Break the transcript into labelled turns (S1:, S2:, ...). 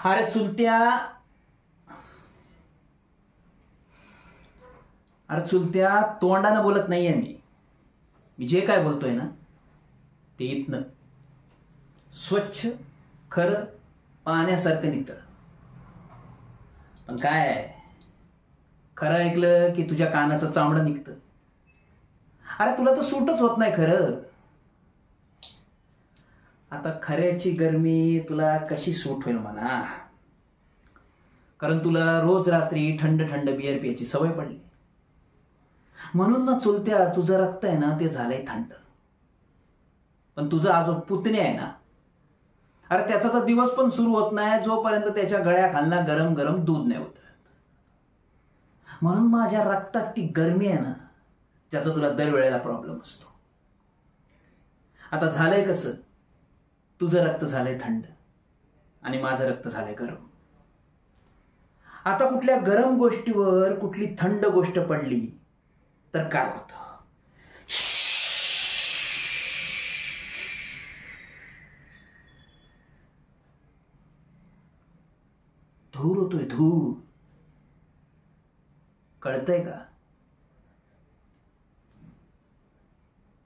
S1: अरे चुलत्या, अरे चुलत्या, तोंडानं बोलत नाहीये मी जे काय बोलतोय ना ते इथनं स्वच्छ खरं पाण्यासारखं निघतं. पण काय, खरं ऐकलं की तुझ्या कानाचं चामडं निघतं. अरे तुला तर सूटच होत नाही खरं. आता खऱ्याची गरमी तुला कशी सूट होईल म्हणा, कारण तुला रोज रात्री थंड थंड बियर प्यायची सवय पडली. म्हणून ना चुलत्या, तुझं रक्त आहे ना ते झालंय थंड. पण तुझा जो पुतण्या आहे ना, अरे त्याचा तर दिवस पण सुरू होत नाही जोपर्यंत त्याच्या गळ्याखालना गरम गरम दूध नाही उतरत. म्हणून माझ्या रक्तात ती गरमी आहे ना, ज्याचा तुला दरवेळेला प्रॉब्लेम असतो. आता झालंय कसं, तुझं रक्त झालंय थंड आणि माझं रक्त झालंय गरम. आता कुठल्या गरम गोष्टीवर कुठली थंड गोष्ट पडली तर काय होतं? धूर होतोय, धूर. कळतंय का?